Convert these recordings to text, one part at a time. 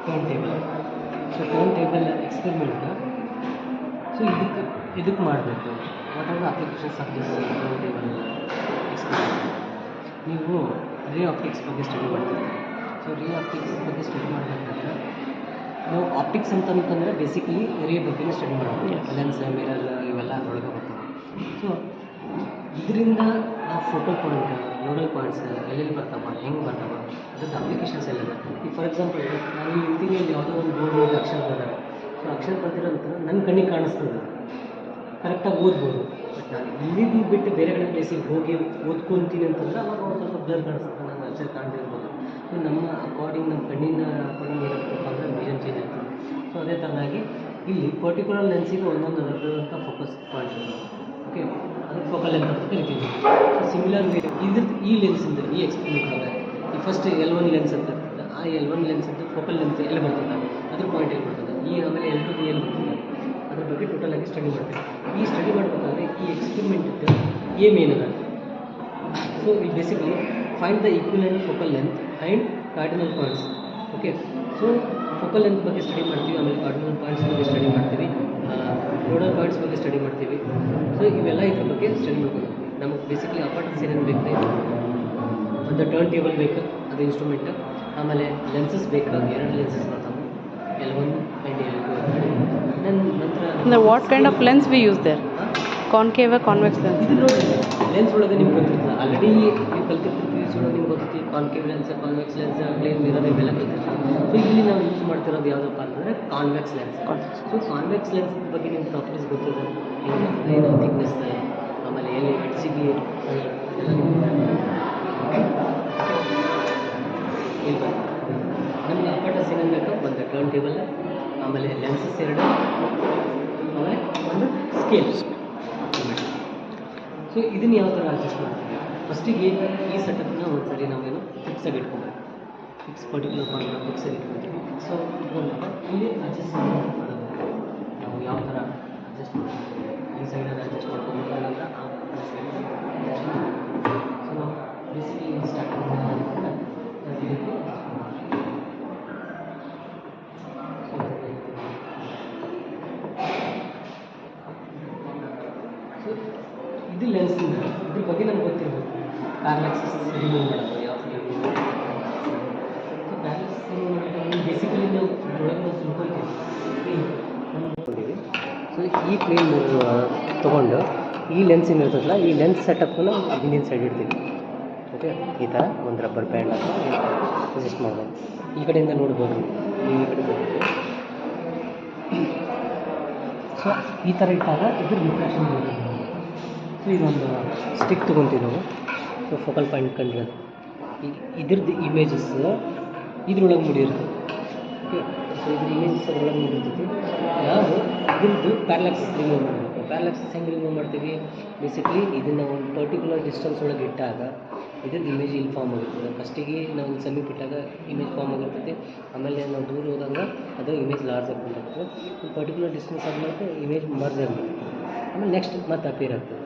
Turn table. So turn table ಎಕ್ಸ್ಪೆರಿಮೆಂಟ್ನ so ಇದಕ್ಕೆ ಮಾಡಬೇಕು. What are the applications of this turn table experiment? ನೀವು ray optics ಬಗ್ಗೆ study ಮಾಡ್ತೀರಿ. ಸೊ ರೇ ಆಪ್ಟಿಕ್ಸ್ ಬಗ್ಗೆ ಸ್ಟಡಿ ಮಾಡಬೇಕಾದ್ರೆ ನಾವು ಆಪ್ಟಿಕ್ಸ್ ಅಂತಂದರೆ ಬೇಸಿಕಲಿ ರೇ ಬಗ್ಗೆ ಸ್ಟಡಿ ಮಾಡ್ತೀವಿ. ಲೆನ್ಸ್, ಮಿರರ್ ಇವೆಲ್ಲ ಅದರೊಳಗೆ ಬರ್ತವೆ. ಸೊ ಇದರಿಂದ ನಾವು ಫೋಟೋ ಪಾಯಿಂಟ್, ನೋಡಲ್ ಪಾಯಿಂಟ್ಸ್ ಎಲ್ಲೆಲ್ಲಿ ಬರ್ತಾವ, ಹೆಂಗೆ ಬರ್ತಾವ, ಅದ್ರದ್ದು ಅಪ್ಲಿಕೇಶನ್ಸ್ ಎಲ್ಲದ. ಈಗ ಫಾರ್ ಎಕ್ಸಾಂಪಲ್ ನಾನು ಈ ಇಂಟೀರಿಯಲ್ಲಿ ಯಾವುದೋ ಒಂದು ಬೋರ್ಡ್ ಮೇಲೆ ಅಕ್ಷರ ಬರ್ತಾರೆ. ಸೊ ಅಕ್ಷರ ಬರ್ತಿರೋಂಥ ನನ್ನ ಕಣ್ಣಿಗೆ ಕಾಣಿಸ್ತದೆ, ಕರೆಕ್ಟಾಗಿ ಓದ್ಬೋದು. ಬಟ್ ನಾನು ಇಲ್ಲಿದ್ದು ಬಿಟ್ಟು ಬೇರೆ ಕಡೆ ಪ್ಲೇಸಿಗೆ ಹೋಗಿ ಓದ್ಕೊತೀನಿ ಅಂತಂದ್ರೆ ಅವಾಗ ಒಂದು ಸ್ವಲ್ಪ ಬ್ಲರ್ ಕಾಣಿಸ್ತದೆ, ನಂಗೆ ಅಕ್ಷರ ಕಾಣ್ತಿರ್ಬೋದು. ಸೊ ನಮ್ಮ ಅಕಾರ್ಡಿಂಗ್, ನಮ್ಮ ಕಣ್ಣಿನ ಅಕಾರ್ಡಿಂಗ್ ಏನಾಗ್ತಪ್ಪ ಅಂದರೆ ವಿಷನ್ ಚೇಂಜ್ ಆಗ್ತದೆ. ಸೊ ಅದೇ ಥರನಾಗಿ ಇಲ್ಲಿ ಪರ್ಟಿಕ್ಯುಲರ್ ಲೆನ್ಸಿಗೆ ಒಂದೊಂದು ಅದರದಂಥ ಫೋಕಸ್ ಪಾಯಿಂಟ್ ಇರ್ತದೆ. ಓಕೆ, ಅದಕ್ಕೆ ಫೋಕಲ್ ಲೆಂತ್ ಅಂತ ಕರಿತೀವಿ. ಸೊ ಸಿಮಿಲರ್ ವೇ ಇದ್ರದ್ದು ಈ ಲೆನ್ಸಿಂದ ಈ ಎಕ್ಸ್ಪೆರಿಮೆಂಟ್ ಒಳಗೆ ಈ ಫಸ್ಟ್ L1 ಲೆನ್ಸ್ ಅಂತ ಇರ್ತದೆ. ಆ L1 ಲೆನ್ಸ್ ಅಂತ ಫೋಕಲ್ ಲೆಂತ್ ಎಲ್ಲಿ ಬರ್ತದೆ, ಅದ್ರ ಪಾಯಿಂಟ್ ಎಲ್ಲಿ ಬರ್ತದೆ, ಈ ಆಮೇಲೆ L2 ಎಲ್ಲಿ ಬರ್ತದೆ, ಅದ್ರ ಬಗ್ಗೆ ಟೋಟಲ್ ಆಗಿ ಸ್ಟಡಿ ಮಾಡ್ತೀವಿ. ಈ ಸ್ಟಡಿ ಮಾಡಬೇಕಾದ್ರೆ ಈ ಎಕ್ಸ್ಪೆರಿಮೆಂಟ್ ಏಮ್ ಏನದ? So it basically find the equivalent focal length and cardinal points. Okay, so focal length ಬಗ್ಗೆ ಸ್ಟಡಿ ಮಾಡ್ತೀವಿ, ಆಮೇಲೆ ಕಾರ್ಡಿನಲ್ ಪಾಯಿಂಟ್ಸ್ ಬಗ್ಗೆ ಸ್ಟಡಿ ಮಾಡ್ತೀವಿ, ನೋಡಲ್ ಪಾಯಿಂಟ್ಸ್ ಬಗ್ಗೆ ಸ್ಟಡಿ ಮಾಡ್ತೀವಿ. ಸೊ ಇವೆಲ್ಲ ಇದ್ರ ಬಗ್ಗೆ ಸ್ಟಡಿ ಮಾಡ್ಬೋದು. ನಮಗೆ ಬೇಸಿಕಲಿ ಅಪಾರ್ಟನ್ಸ್ ಏನೇನು ಬೇಕು? ಒಂದು ಟರ್ನ್ ಟೇಬಲ್ ಬೇಕು, ಅದು ಇನ್ಸ್ಟ್ರೂಮೆಂಟ್. ಆಮೇಲೆ ಲೆನ್ಸಸ್ ಬೇಕು, 2 ಲೆನ್ಸಸ್ ಬರ್ತಾವೆ, L1 ಆ್ಯಂಡ್ L2. ನಂತರ what kind of lens we use there? Concave, convex lens? Lens ಒಳಗೆ ನಿಮ್ಗೆ ಗೊತ್ತಿರ್ತದೆ, ಆಲ್ರೆಡಿ ನೀವು ಕಲ್ತಿರ್ತೀವಿ. ಸೊ ನಿಮ್ಗೆ ಗೊತ್ತೈತಿ concave lens, convex lens, plane mirror ಇವೆಲ್ಲ ಕಲ್ತಿರ್ತೀವಿ. ಸೊ ಇಲ್ಲಿ ನಾವು ಯೂಸ್ ಮಾಡ್ತಿರೋದು ಯಾವುದಪ್ಪ ಅಂತಂದರೆ convex lens. So convex lens ಬಗ್ಗೆ ನಿಮ್ಮ ಪ್ರಾಪರ್ಟೀಸ್ ಗೊತ್ತಿದೆ, ಏನು ಥಿಕ್ನೆಸ್, ಆಮೇಲೆ ಎಲ್ಲಿ HCB ಎಲ್ಲ ಇಲ್ಲ. ನಮ್ಗೆ ಅಪಾರ್ಟನ್ಸ್ ಏನೇನು ಬೇಕು? ಒಂದು ಟರ್ನ್ ಟೇಬಲ್, ಆಮೇಲೆ ಲೆನ್ಸಸ್ 2, ಆಮೇಲೆ ಒಂದು ಸ್ಕೇಲ್. ಸೊ ಇದನ್ನು ಯಾವ ಥರ ಅಡ್ಜಸ್ಟ್ ಮಾಡ್ತೀವಿ? ಫಸ್ಟಿಗೆ ಈ ಸೆಟಪ್ನ ಒಂದು ಸರಿ ನಾವೇನು ಫಿಕ್ಸಾಗಿ ಇಟ್ಕೊಬೇಕು. ಪರ್ಟಿಕ್ಯುಲರ್ ಪಾಯಿಂಟ್ ಫಿಕ್ಸಾಗಿ ಇಟ್ಕೊತೀವಿ. ಸೊ ಇಟ್ಕೊಂಡಾಗ ಇಲ್ಲಿ ಅಡ್ಜಸ್ಟ್ ಮಾಡೋದು ನಾವು ಯಾವ ಥರ ಅಡ್ಜಸ್ಟ್ ಮಾಡ್ತೀವಿ? ಈ ಸೈಡಲ್ಲಿ ಅಡ್ಜಸ್ಟ್ ಮಾಡ್ಕೊಬೇಕು, ಅನಂತರ ಆ ಸೈಡ್. ಸೊ ನಾವು ಬೇಸಿಕಲಿ ಸ್ಟಾರ್ಟಿಂಗ್ ಇದು ಲೆನ್ಸಿಂದ ಇದ್ರ ಬಗ್ಗೆ ನಮ್ಗೆ ಗೊತ್ತಿರಬೇಕು. ಪ್ಯಾರಲಾಕ್ಸಿಸ್ ರಿಮೂವ್ ಮಾಡೋದು ಯಾವ ಥರ ರಿಮೂವ್ ಮಾಡೋದು. ಸೊ ಪ್ಯಾರಲಾಕ್ಸಿಸ್ ರಿಮೂವ್ ಮಾಡೋದು ಬೇಸಿಕಲಿ ನಾವು ಇದ್ರೊಳಗೆ ನಾವು ತಿಳ್ಕೊಳ್ತೀವಿ. ಸೊ ಈ ಪ್ಲೇನ್ ತೊಗೊಂಡು ಈ ಲೆನ್ಸ್ ಏನಿರ್ತದಲ್ಲ, ಈ ಲೆನ್ಸ್ ಸೆಟಪ್ನ ಹಿಂದಿನ ಸೈಡ್ ಇಡ್ತೀವಿ. ಓಕೆ, ಈ ಥರ ಒಂದು ರಬ್ಬರ್ ಬ್ಯಾಂಡ್ ಅಂತ ಅಡ್ಜಸ್ಟ್ ಮಾಡ್ಬೋದು. ಈ ಕಡೆಯಿಂದ ನೋಡ್ಬೋದು, ಈ ಕಡೆ ನೋಡ್ಬೋದು. ಸೊ ಈ ಥರ ಇಟ್ಟಾಗ ಇದ್ರ ರಿಫ್ಲೆಕ್ಷನ್ ಬರುತ್ತೆ. ಸೊ ಇದೊಂದು ಸ್ಟಿಕ್ ತೊಗೊತೀವಿ ನಾವು. ಸೊ ಫೋಕಲ್ ಪಾಯಿಂಟ್ ಕಂಡಿರೋದು ಇದ್ರದ್ದು ಇಮೇಜಸ್ ಇದ್ರೊಳಗೆ ಮೂಡಿರ್ತದೆ. ಓಕೆ, ಸೊ ಇದ್ರ ಇಮೇಜಸ್ ಅದ್ರೊಳಗೆ ಮೂಡಿರ್ತೈತಿ. ನಾವು ಇದ್ರದ್ದು ಪ್ಯಾರಲಾಕ್ಸಿಸ್ ರಿಮೂವ್ ಮಾಡಬೇಕು. ಪ್ಯಾರಲಾಕ್ಸಿಸ್ ಹೆಂಗೆ ರಿಮೂವ್ ಮಾಡ್ತೀವಿ? ಬೇಸಿಕಲಿ ಇದನ್ನು ಒಂದು ಪರ್ಟಿಕ್ಯುಲರ್ ಡಿಸ್ಟೆನ್ಸ್ ಒಳಗೆ ಇಟ್ಟಾಗ ಇದ್ರದ್ದು ಇಮೇಜ್ ಇಲ್ಲಿ ಫಾರ್ಮ್ ಆಗಿರ್ತದೆ. ಫಸ್ಟಿಗೆ ನಾವು ಇಲ್ಲಿ ಸಮೀಪ ಇಟ್ಟಾಗ ಇಮೇಜ್ ಫಾರ್ಮ್ ಆಗಿರ್ತೈತಿ. ಆಮೇಲೆ ನಾವು ದೂರ ಹೋದಾಗ ಅದು ಇಮೇಜ್ ಲಾರ್ಜ್ ಆಗಿರ್ತದೆ. ಒಂದು ಪರ್ಟಿಕ್ಯುಲರ್ ಡಿಸ್ಟೆನ್ಸ್ ಆದಮೇಲೆ ಇಮೇಜ್ ಮರ್ಜ್ ಆಗಿರ್ತದೆ. ಆಮೇಲೆ ನೆಕ್ಸ್ಟ್ ಮತ್ತೆ ಅಪೇರ್ ಆಗ್ತದೆ.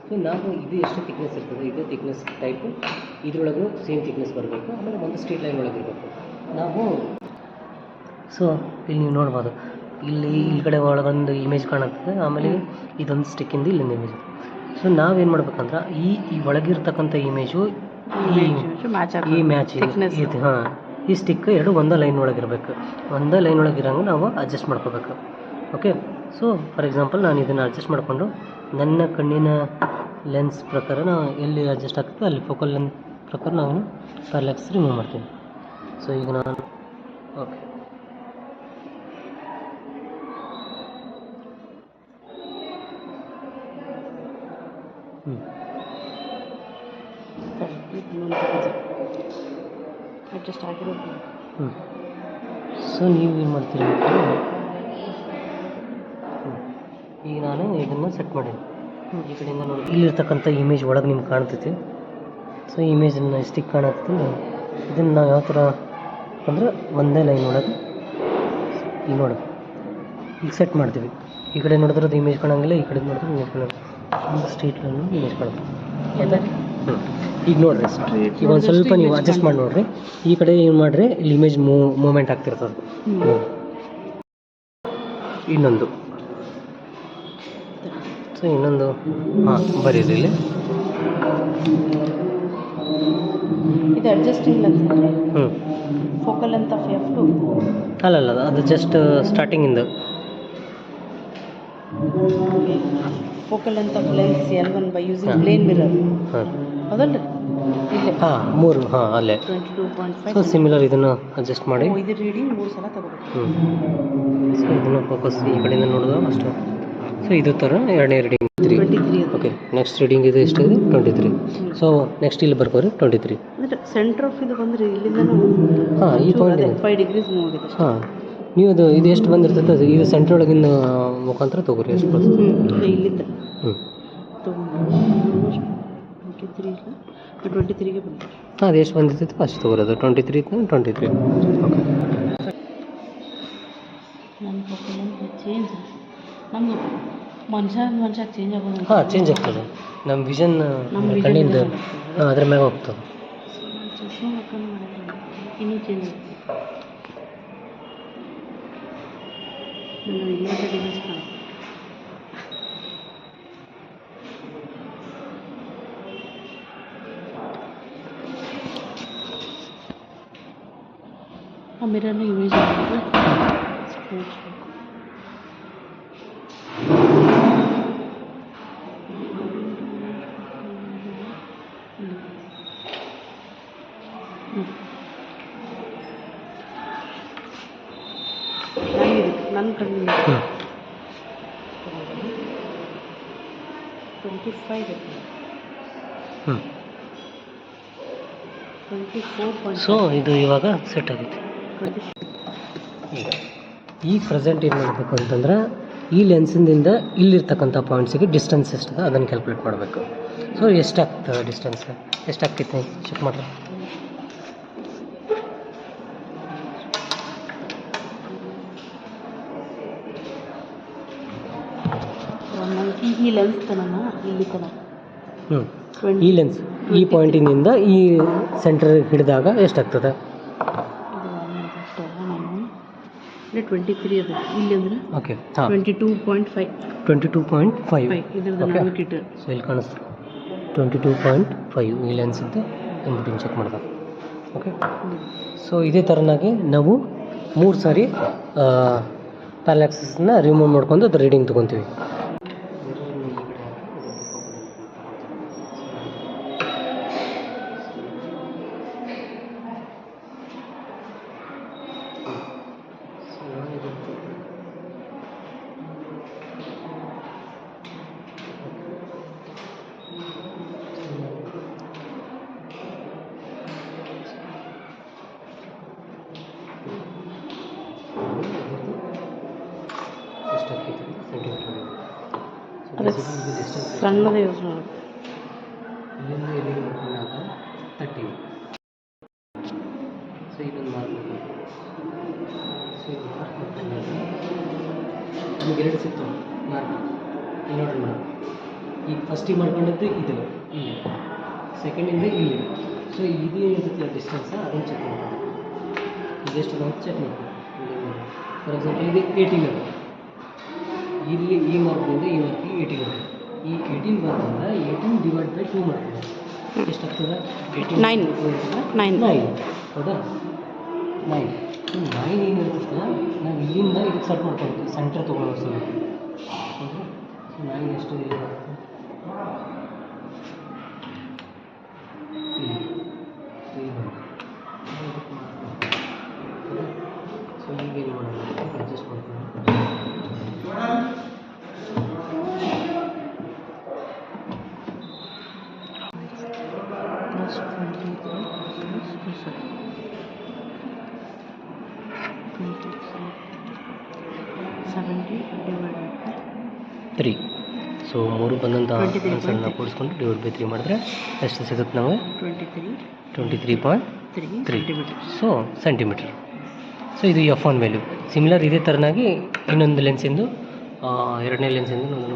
ಸೊ ನಾವು ಇದು ಎಷ್ಟು ಥಿಕ್ನೆಸ್ ಇರ್ತದೆ, ಇದು ಥಿಕ್ನೆಸ್ ಟೈಪು ಇದ್ರೊಳಗೂ ಸೇಮ್ ಥಿಕ್ನೆಸ್ ಬರಬೇಕು. ಆಮೇಲೆ ಒಂದು ಸ್ಟ್ರೇಟ್ ಲೈನ್ ಒಳಗೆ ಇರಬೇಕು ನಾವು. ಸೊ ಇಲ್ಲಿ ನೀವು ನೋಡ್ಬೋದು, ಇಲ್ಲಿ ಕಡೆ ಒಳಗೊಂದು ಇಮೇಜ್ ಕಾಣುತ್ತದೆ, ಆಮೇಲೆ ಇದೊಂದು ಸ್ಟಿಕ್ಕಿಂದ ಇಲ್ಲಿಂದ ಇಮೇಜ್. ಸೊ ನಾವೇನು ಮಾಡ್ಬೇಕಂದ್ರೆ ಈ ಒಳಗಿರ್ತಕ್ಕಂಥ ಇಮೇಜು ಈ ಮ್ಯಾಚ್ ಇದು, ಹಾಂ, ಈ ಸ್ಟಿಕ್ ಎರಡು ಒಂದೇ ಲೈನ್ ಒಳಗೆ ಇರಬೇಕು. ಒಂದೇ ಲೈನ್ ಒಳಗೆ ಇರೋಂಗೆ ನಾವು ಅಡ್ಜಸ್ಟ್ ಮಾಡ್ಕೋಬೇಕು. ಓಕೆ, ಸೊ ಫಾರ್ ಎಕ್ಸಾಂಪಲ್ ನಾನು ಇದನ್ನು ಅಡ್ಜಸ್ಟ್ ಮಾಡಿಕೊಂಡು ನನ್ನ ಕಣ್ಣಿನ ಲೆನ್ಸ್ ಪ್ರಕಾರ ನಾವು ಎಲ್ಲಿ ಅಡ್ಜಸ್ಟ್ ಆಗ್ತದೆ ಅಲ್ಲಿ ಫೋಕಲ್ ಲೆಂತ್ ಪ್ರಕಾರ ನಾವು ಪ್ಯಾರಲಾಕ್ಸಿಸ್ ರಿಮೂವ್ ಮಾಡ್ತೀವಿ. ಸೊ ಈಗ ನಾನು ಓಕೆ, ಅಡ್ಜಸ್ಟ್ ಆಗಿರೋದು. ಸೊ ನೀವು ಏನು ಮಾಡ್ತೀರಿ? ಈಗ ನಾನು ಇದನ್ನು ಸೆಟ್ ಮಾಡೀನಿ. ಈ ಕಡೆಯಿಂದ ನೋಡಿ ಇಲ್ಲಿರ್ತಕ್ಕಂಥ ಇಮೇಜ್ ಒಳಗೆ ನಿಮ್ಗೆ ಕಾಣ್ತೈತಿ. ಸೊ ಇಮೇಜನ್ನು ಸ್ಟಿಕ್ ಕಾಣತ್ತಲ್ಲ, ಇದನ್ನು ನಾವು ಯಾವ ಥರ ಅಂದರೆ ಒಂದೇ ಲೈನ್ ಒಳಗೆ ಈಗ ನೋಡಿ ಈಗ ಸೆಟ್ ಮಾಡ್ತೀವಿ. ಈ ಕಡೆ ನೋಡಿದ್ರೆ ಅದು ಇಮೇಜ್ ಕಾಣಂಗಿಲ್ಲ, ಈ ಕಡೆ ನೋಡಿದ್ರೆ ಇಮೇಜ್ ಕಾಣೋದು. ಒಂದು ಸ್ಟ್ರೇಟ್ ಲೈನ್ ಇಮೇಜ್ ಕಾಣುತ್ತೆ. ಆಯ್ತಾ? ಈಗ ನೋಡಿರಿ ಈಗ ಒಂದು ಸ್ವಲ್ಪ ನೀವು ಅಡ್ಜಸ್ಟ್ ಮಾಡಿ ನೋಡಿರಿ. ಈ ಕಡೆ ಏನು ಮಾಡಿರಿ, ಇಲ್ಲಿ ಇಮೇಜ್ ಮೂಮೆಂಟ್ ಆಗ್ತಿರ್ತದೆ. ಇನ್ನೊಂದು ಸೊ ಇನ್ನೊಂದು ಹಾಂ ಬರೀರಿ ಇಲ್ಲಿ. ಇದು adjusting focal length of F2 ಅಲ್ಲ ಅದು ಜಸ್ಟ್ ಸ್ಟಾರ್ಟಿಂಗಿಂದ focal length of lens L1 by using plane mirror. ಹಾಂ ಅದಲ್ಲ ಹಾಂ 3 ಹಾಂ ಅಲ್ಲೇ 22.5. ಸೊ ಸಿಮಿಲರ್ ಇದನ್ನು ಅಡ್ಜಸ್ಟ್ ಮಾಡಿ. ಇದು ರೀಡಿಂಗ್ 3 ಸಲ ತಗೋಬೇಕು. ಸೊ ಇದನ್ನು ಫೋಕಸ್ ಈ ಕಡೆಯಿಂದ ನೋಡಿದಾಗ ಅಷ್ಟು. ಸೊ ಇದು ಥರ ಎರಡನೇ ರೀಡಿಂಗ್ 23. ಓಕೆ, ನೆಕ್ಸ್ಟ್ ರೀಡಿಂಗ್ ಇದು ಎಷ್ಟಿದೆ 23. ಸೊ ನೆಕ್ಸ್ಟ್ ಇಲ್ಲಿ ಬರ್ಕೋರಿ 23. ಅಂದರೆ ಸೆಂಟರ್ ಆಫ್ ಇದು ಬಂದರೆ ಇಲ್ಲಿಂದ ಹಾಂ ಈ ಪಾಯಿಂಟ್ 5 ಡಿಗ್ರೀಸ್ ಮೂವ್ ಆಗಿದೆ. ಹಾಂ ನೀವು ಇದು ಎಷ್ಟು ಬಂದಿರ್ತದೆ ಅದು ಇದು ಸೆಂಟ್ರ್ ಒಳಗಿನ ಮುಖಾಂತರ ತೊಗೊರಿ ಎಷ್ಟು ಬರ್ತದೆ. ಇಲ್ಲಿಂದ ತೊಗೊಂಡು 23ಗೆ ಬಂತು. ಹಾಂ ಅದು ಎಷ್ಟು ಬಂದಿರ್ತೈತೆ ಅಷ್ಟು ತೊಗೊರೋದು 23 23. ಓಕೆ, ನನ್ನ ಚೇಂಜ್ ನಮ್ಮದು ಮನುಷ್ಯ ಚೇಂಜ್ ಆಗೋದು. ಹಾಂ ಚೇಂಜ್ ಆಗ್ತದೆ. ನಮ್ಮ ವಿಷನ್ ಕಣ್ಣಿಂದ ಅದ್ರ ಮ್ಯಾಗ ಹೋಗ್ತದೆ. ಚಶ್ಮೆ ಹಾಕೊಂಡು ಮಾಡಿದ್ರೆ ಇನ್ನೂ ಚೇಂಜ್ ಆಗುತ್ತೆ. ನನ್ನ 20 ಡಿಗ್ರೀಸ್ ಕಾಣುತ್ತೆ. ಆ ಮಿರರ್ನ ಇಮೇಜ್ ಮಾಡಿದ್ರೆ ನನ್ನ ಕಣ್ಣಿಂದ 25 24. ಸೊ ಇದು ಇವಾಗ ಸೆಟ್ ಆಗೈತೆ. ಈಗ ಪ್ರೆಸೆಂಟ್ ಏನು ಮಾಡಬೇಕು ಅಂತಂದ್ರೆ ಈ ಲೆನ್ಸಿಂದ ಇಲ್ಲಿರ್ತಕ್ಕಂಥ ಪಾಯಿಂಟ್ಸಿಗೆ ಡಿಸ್ಟೆನ್ಸ್ ಎಷ್ಟದ ಅದನ್ನು ಕ್ಯಾಲ್ಕುಲೇಟ್ ಮಾಡಬೇಕು. ಸೊ ಎಷ್ಟಾಗ್ತದೆ ಡಿಸ್ಟೆನ್ಸ್ ಎಷ್ಟಾಗ್ತೈತೆ ಚೆಕ್ ಮಾಡಿರಿ. ಈ ಲೆನ್ಸ್ ತನಕ ಇಲ್ಲಿ ತನಕ ಈ ಲೆನ್ಸ್ ಈ ಪಾಯಿಂಟಿನಿಂದ ಈ ಸೆಂಟರ್ ಹಿಡಿದಾಗ ಎಷ್ಟಾಗ್ತದೆ? 23 ಅದು ಇಲ್ಲಿ ಅಂದರೆ ಓಕೆ ಹಾಂ 22.5 22.5 ನಾವಿಕಿಟ್ಟು. ಸೊ ಇಲ್ಲಿ ಕಾಣಿಸ್ತು 22.5 ಈ ಲೆನ್ಸ್ ಇದ್ದು ಇನ್ಬಿಟ್ಟಿಂಗ್ ಚೆಕ್ ಮಾಡಿದಾಗ. ಓಕೆ, ಸೊ ಇದೇ ಥರನಾಗಿ ನಾವು 3 ಸಾರಿ ಪ್ಯಾರಾಲ್ಯಾಕ್ಸಿಸ್ನ ರಿಮೂವ್ ಮಾಡ್ಕೊಂಡು ಅದು ರೀಡಿಂಗ್ ತೊಗೊತೀವಿ. ಸಣ್ಣದೇ ಯೂಸ್ ಮಾಡೋದು. ಇಲ್ಲಿಂದ ಇಲ್ಲಿಗೆ ಮಾಡ್ಕೊಂಡಾಗ 13. ಸೊ ಇದನ್ನು ಮಾಡಬೇಕು. ಸೊ ಇದು ಮಾರ್ಕ್ ಮಾಡ್ಕೊಂಡಾಗ ನಮಗೆ 2 ಸಿಗ್ತವೆ ಮಾರ್ಕ್. ಇಲ್ಲಿ ನೋಡ್ರಿ ಮೇಡಮ್, ಈಗ ಫಸ್ಟಿಗೆ ಮಾಡ್ಕೊಂಡದ್ದು ಇದು ಇಲ್ಲಿ, ಸೆಕೆಂಡಿಂದ ಇಲ್ಲಿ. ಸೊ ಇದು ಏನಿರ್ತೈತಿ ಡಿಸ್ಟೆನ್ಸ ಅದನ್ನು ಚೆಕ್ ಮಾಡ್ಬೇಕು. ಇದೆಷ್ಟು ನಾವು ಚೆಕ್ ಮಾಡ್ಬೇಕು. ಫಾರ್ ಎಕ್ಸಾಂಪಲ್ ಇದು 18 ಅದು ಇಲ್ಲಿ ಈ ಮಾರ್ಕ್ದಿಂದ ಈ ಮಾರ್ಕಿಗೆ 18 ಇದೆ. ಈ 18 ಬರ್ತಂದ್ರೆ 18 ಡಿವೈಡ್ ಬೈ 2 ಮಾಡ್ತೀವಿ. ಎಷ್ಟಾಗ್ತದೆ? 9 ಹೌದಾ? 9 ಏನಿರ್ತೈತಲ್ಲ ನಾವು ಇಲ್ಲಿಂದ ಇದಕ್ಕೆ ಸೆಟ್ ಮಾಡ್ಕೊಳ್ತೀವಿ, ಸೆಂಟರ್ ತೊಗೊಳ್ಳೋ ಸಲ. ಹೌದಾ? ಸೊ 9 ಎಷ್ಟು ಇಲ್ಲಿ ಬರುತ್ತೆ? ಸೊ ಈಗೇನು ಮಾಡೋಣ, ಅಡ್ಜಸ್ಟ್ ಮಾಡ್ಕೊಂಡು ತ್ರೀ. ಸೊ 3 ಬಂದಂಥ ಆನ್ಸರ್ನ ಕೂಡಿಸ್ಕೊಂಡು ಡಿವೈಡ್ ಬೈ 3 ಮಾಡಿದ್ರೆ ಎಷ್ಟು ಸಿಗುತ್ತೆ ನಮಗೆ? 23.3 ಸೊ ಸೆಂಟಿಮೀಟರ್. ಸೊ ಇದು F1 ವ್ಯಾಲ್ಯೂ. ಸಿಮಿಲರ್ ಇದೇ ಥರನಾಗಿ ಇನ್ನೊಂದು ಲೆನ್ಸಿಂದು ಎರಡನೇ ಲೆನ್ಸಿಂದು ನಾವು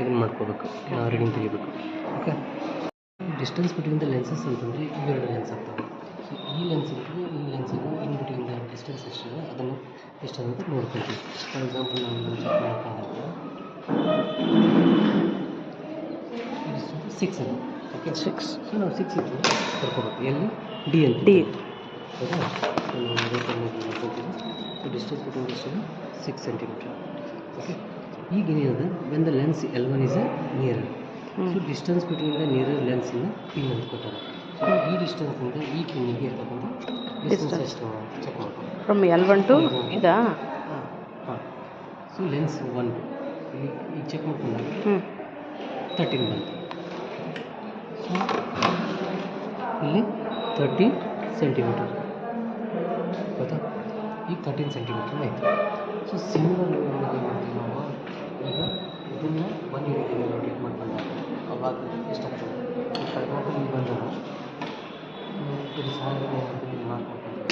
ಇದನ್ನು ಮಾಡ್ಕೋಬೇಕು, ರೀಡಿಂಗ್ ತೆಗಿಬೇಕು. Okay, distance between the lenses ಅಂತಂದರೆ ಇವೆರಡು ಲೆನ್ಸ್ ಆಗ್ತವೆ. ಸೊ ಈ ಲೆನ್ಸಿಗೆ ಈ ಲೆನ್ಸಿಗೆ ಇನ್ ಬಿಟ್ವೀನ್ ದ ಡಿಸ್ಟೆನ್ಸ್ ಎಷ್ಟಿದೆ ಅದನ್ನು ಎಷ್ಟು ಅಂತ ನೋಡ್ಕೊಳ್ತೀವಿ. ಫಾರ್ ಎಕ್ಸಾಂಪಲ್ ನಾವು ಚೆಕ್ ಮಾಡ್ಕೊಂಡಾಗ ಇದು 6 ಇದೆ. ಓಕೆ 6. ಸೊ ನಾವು 6 ಇತ್ತು ಬರ್ಕೋಬೇಕು. ಎಲ್ಲಿ ಡಿ ಅಂತ ಡಿ. ಹೌದಾ? ಸೊ ನಾವು ಮಾಡ್ಕೊತೀವಿ. ಸೊ ಡಿಸ್ಟೆನ್ಸ್ ಬಿಟ್ವೀನ್ ಎಷ್ಟಿದೆ 6 ಸೆಂಟಿಮೀಟರ್. ಓಕೆ ಈಗ ಏನಿದೆ when the lens L1 is near. So distance between the near ಲೆನ್ಸಿನ ಪಿನ್ ಅಂತ ಕೊಟ್ಟಾರೆ. ಸೊ ಈ ಡಿಸ್ಟೆನ್ಸಿಂದ ಈ ಪಿನ್ನಿಗೆ ಇರ್ತಕ್ಕಂಥ ಡಿಸ್ಟೆನ್ಸ್ ಎಷ್ಟು ಚೆಕ್ ಮಾಡ್ಕೊಂಡು ಫ್ರಮ್ L1 to ಇದಾ? ಹಾಂ. ಸೊ ಲೆನ್ಸ್ 1 ಈಗ ಚೆಕ್ ಮಾಡ್ಕೊಂಡಾಗ 13 ಬಂತು. ಸೊ ಇಲ್ಲಿ 30 ಸೆಂಟಿಮೀಟರ್ ಗೊತ್ತಾ? ಈಗ 13 ಸೆಂಟಿಮೀಟರ್ ಆಯಿತು. ಸೊ ಸಿಮಿಲರ್ ಏನು ಮಾಡ್ತೀವಿ ನಾವು ಈಗ ಇದನ್ನು 180 ರೊಟೇಟ್ ಮಾಡ್ಕೊಂಡಾಗ ಅವಾಗ ಎಷ್ಟಾಗ್ತದೆ? ಫಾರ್ ಎಕ್ಸಾಂಪಲ್ ಇಲ್ಲಿ ಬಂದಾಗ ಇದು ಸಾಲಲ್ಲಿ ಏನಾಗ್ತದೆ ಇಲ್ಲಿ ಮಾರ್ಕ್ ಮಾಡ್ಕೊಳ್ತೀವಿ.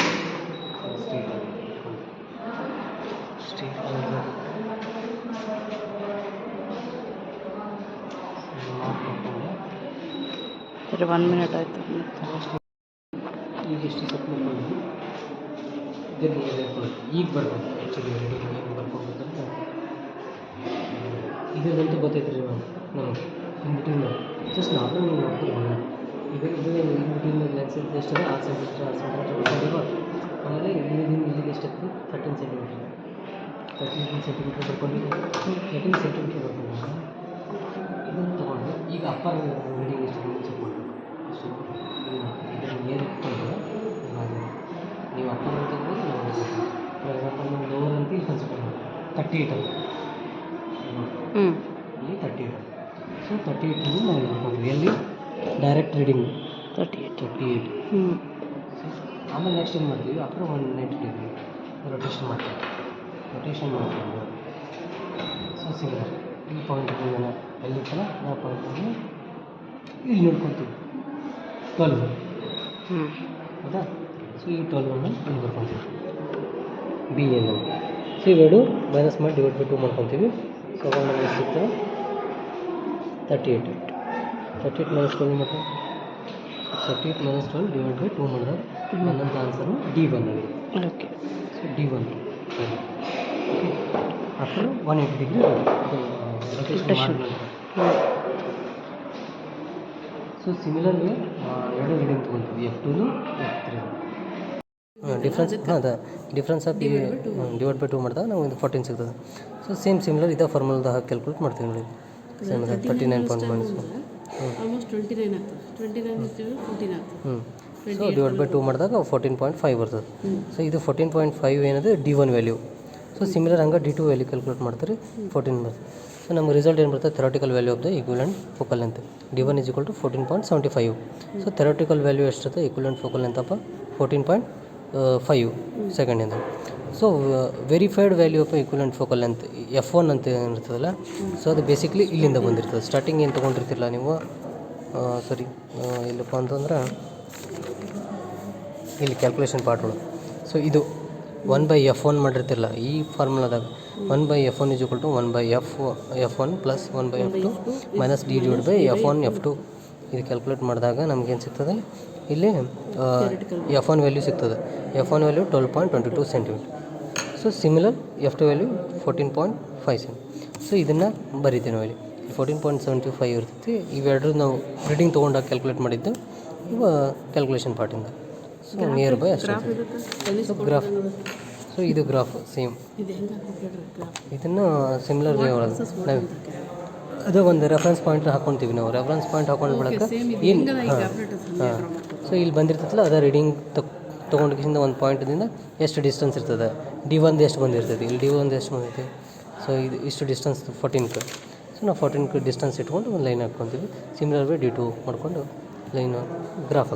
ಸ್ಟ್ರೀಟ್ ಆಗಿ ಇಟ್ಕೊಂಡು ಸ್ಟ್ರೀಟ್ ಮಾರ್ಕ್ ಮಾಡಿಕೊಂಡು ಸರಿ 1 ಮಿನಿಟ್ ಆಯಿತು. ಈಗ ಎಷ್ಟು ಸೆಟ್ ಮಾಡ್ಕೊಂಡು ಇದನ್ನು ಈಗ ಬರ್ಬೋದು. ಆ್ಯಕ್ಚುಲಿ ಏನು ಬರ್ಕೊಬೇಕಂತ ಇದರಂತೂ ಗೊತ್ತೈತೆ ರೀ ನಮಗೆ ಇನ್ ಬಿಟ್ವೀನ್ ಜಸ್ಟ್ ನಾರ್ಮಲ್ ನೀವು ನೋಡ್ಕೊಂಡು ಈಗ ಇದು ಇನ್ ಬಿಟ್ವೀನ್ ಲೆನ್ಸ್ ಎಷ್ಟಿದೆ 6 ಸೆಂಟಿಮೀಟರ್ ಆಮೇಲೆ ಇಲ್ಲಿಗೆ ಎಷ್ಟಾಗ್ತದೆ 13 ಸೆಂಟಿಮೀಟರ್. 13 ಸೆಂಟಿಮೀಟರ್ ಬರ್ಕೊಂಡಿದ್ದು 13 ಸೆಂಟಿಮೀಟರ್ ಬರ್ಕೊಂಡಾಗ ಇದನ್ನು ತೊಗೊಂಡು ಈಗ ಅಪ್ಪರ್ ರೀಡಿಂಗ್ ಎಷ್ಟು ಚೆಕ್ ಮಾಡಬೇಕು. ಅಷ್ಟು ಇದನ್ನು ಏನು ಇಟ್ಕೊಂಡು ನೀವು ಅಪ್ಪರ್ ಅಂತ ತೊಗೊಂಡು ನಾವು ಫಾರ್ ಎಕ್ಸಾಂಪಲ್ ನಾವು ಲೋವರ್ ಅಂತ ಇಲ್ಲಿ ಕನ್ಸಿಡರ್ ಮಾಡಿ 38 ಅಂತ ಇಲ್ಲಿ 38. ಸೊ 38 ನಾವು ನೋಡ್ಕೊಂಡ್ವಿ ಎಲ್ಲಿ ಡೈರೆಕ್ಟ್ ರೀಡಿಂಗ್ 38. ಆಮೇಲೆ ನೆಕ್ಸ್ಟ್ ಏನು ಮಾಡ್ತೀವಿ ಅಪ್ರ 190 ಡಿಗ್ರಿ ರೊಟೇಷನ್ ಮಾಡ್ತೀವಿ. ರೊಟೇಷನ್ ಮಾಡಿಕೊಂಡು ಸೊ ಸಿಮಿಲರ್ ಈ ಪಾಯಿಂಟ್ಗಳನ್ನ ಎಲ್ಲಿತ್ತಲ್ಲ ಆ ಪಾಯಿಂಟನ್ನು ಇಲ್ಲಿ ನೋಡ್ಕೊತೀವಿ 12 ಹೌದಾ? ಸೊ ಈ 12 ಇಲ್ಲಿ ಬರ್ಕೊತೀವಿ ಬಿ ಎನ್ ಅಂತ. ಸೊ ಇವೆರಡು ಮೈನಸ್ ಮಾಡಿ ಡಿವೈಡ್ ಬೈ 2 ಮಾಡ್ಕೊತೀವಿ. ಸೊ ಅವಾಗ ನಮಗೆ ಸಿಗ್ತದೆ 38. 38 ಮೈನಸ್ 12 ಮತ್ತು 38 ಮೈನಸ್ 12 ಡಿವೈಡ್ ಬೈ 2 ಮಾಡಿದಾಗ ನನ್ನಂಥ ಆನ್ಸರು D1 ಆಗಿದೆ. Okay. So D1 okay after 180 degree rotation ಮಾಡಿದ ಸೊ ಸಿಮಿಲರ್ಲಿ ಎರಡು ರೀಡಿಂಗ್ ತೊಗೊಳ್ತೀವಿ F2 F3. ಡಿಫ್ರೆನ್ಸ್ ಅದ ಡಿಫ್ರೆನ್ಸ್ ಆಫ್ ಡಿವೈಡ್ ಬೈ 2 ಮಾಡಿದಾಗ ನಾವು ಇದು 14 ಸಿಗ್ತದೆ. ಸೊ ಸೇಮ್ ಸಿಮಿಲರ್ ಇದೇ ಫಾರ್ಮುಲಾದ ಹಾಕಿ ಕ್ಯಾಲ್ಕುಲೇಟ್ ಮಾಡ್ತೀವಿ ನೋಡಿ. ಸೇಮ್ 39.1 ಆಲ್ಮೋಸ್ಟ್ 29 ಆಗ್ತದೆ. 29 14 ಆಗ್ತದೆ. ಸೊ ಡಿವೈಡ್ ಬೈ 2 ಮಾಡಿದಾಗ 14.5 ಬರ್ತದೆ. ಸೊ ಇದು 14.5 ಏನಿದೆ D1 ವ್ಯಾಲ್ಯೂ. ಸೊ ಸಿಮಿಲರ್ ಹಂಗೆ D2 ವ್ಯಾಲ್ಯೂ ಕ್ಯಾಲ್ಕುಲೇಟ್ ಮಾಡ್ತಾರೆ 14 ಬರ್ತದೆ. ಸೊ ನಮ್ಗೆ ರಿಸಲ್ಟ್ ಏನು ಬರ್ತದೆ theoretical value of the equivalent focal length D1 = 14.75. So theoretical value ಎಷ್ಟಿರುತ್ತೆ ಈಕ್ವಲೆಂಟ್ ಫೋಕಲ್ ಲೆಂತ್ 14.5 ಸೆಕೆಂಡಿಂದ. So verified value of equivalent focal length F1 ಅಂತ ಏನಿರ್ತದಲ್ಲ so ಅದು ಬೇಸಿಕ್ಲಿ ಇಲ್ಲಿಂದ ಬಂದಿರ್ತದೆ. ಸ್ಟಾರ್ಟಿಂಗ್ ಏನು ತೊಗೊಂಡಿರ್ತಿರಲ್ಲ ನೀವು ಸರಿ ಇಲ್ಲಪ್ಪ ಅಂತಂದ್ರೆ ಇಲ್ಲಿ ಕ್ಯಾಲ್ಕುಲೇಷನ್ ಪಾರ್ಟ್ಗಳು. ಸೊ ಇದು 1/F1 ಮಾಡಿರ್ತಿರಲ್ಲ ಈ ಫಾರ್ಮುಲಾದಾಗ 1/F1 = 1/F1 plus 1/F2 minus D/F1 F2 ಇದು ಕ್ಯಾಲ್ಕುಲೇಟ್ ಮಾಡಿದಾಗ ನಮಗೇನು ಸಿಗ್ತದೆ ಇಲ್ಲಿ F1 ವ್ಯಾಲ್ಯೂ ಸಿಗ್ತದೆ. F1 value 12.22 centimetre. So similar F2 value 14.5 centimetre. So ಇದನ್ನು ಬರಿತೀವಿ ನಾವು ಇಲ್ಲಿ 14.75 ಇರ್ತೈತಿ. ಇವೆರಡು ನಾವು ರೀಡಿಂಗ್ ತೊಗೊಂಡಾಗ ಕ್ಯಾಲ್ಕುಲೇಟ್ ಮಾಡಿದ್ದು ಇವ ಕ್ಯಾಲ್ಕುಲೇಷನ್ ಪಾರ್ಟಿಂದ. ಸೊ ನಿಯರ್ ಬೈ ಅಷ್ಟೇ. ಸೊ ಗ್ರಾಫ್ ಸೊ ಇದು ಗ್ರಾಫ್ ಸೇಮ್ ಇದನ್ನು ಸಿಮಿಲರ್ ವೇ ಒಳಗೆ ನಾವು ಅದು ಒಂದು ರೆಫರೆನ್ಸ್ ಪಾಯಿಂಟ್ ಹಾಕ್ಕೊತೀವಿ ನಾವು. ರೆಫರೆನ್ಸ್ ಪಾಯಿಂಟ್ ಹಾಕೊಂಡು ಬಿಡಕ್ಕೆ ಏನು ಹಾಂ ಸೊ ಇಲ್ಲಿ ಬಂದಿರ್ತೈತಲ್ಲ ಅದ ರೀಡಿಂಗ್ ತೊಗೊಂಡಿಂದ ಒಂದು ಪಾಯಿಂಟಿಂದ ಎಷ್ಟು ಡಿಸ್ಟೆನ್ಸ್ ಇರ್ತದೆ D1 ಎಷ್ಟು ಬಂದಿರ್ತೈತಿ ಇಲ್ಲಿ D1 ಎಷ್ಟು ಬಂದೈತಿ. ಸೊ ಇದು ಇಷ್ಟು ಡಿಸ್ಟೆನ್ಸ್ 14 ಸೊ ನಾವು 14 ಡಿಸ್ಟೆನ್ಸ್ ಇಟ್ಕೊಂಡು ಒಂದು ಲೈನ್ ಹಾಕ್ಕೊತೀವಿ. ಸಿಮಿಲರ್ ವೇ D2 ಮಾಡ್ಕೊಂಡು ಲೈನ್ ಗ್ರಾಫ್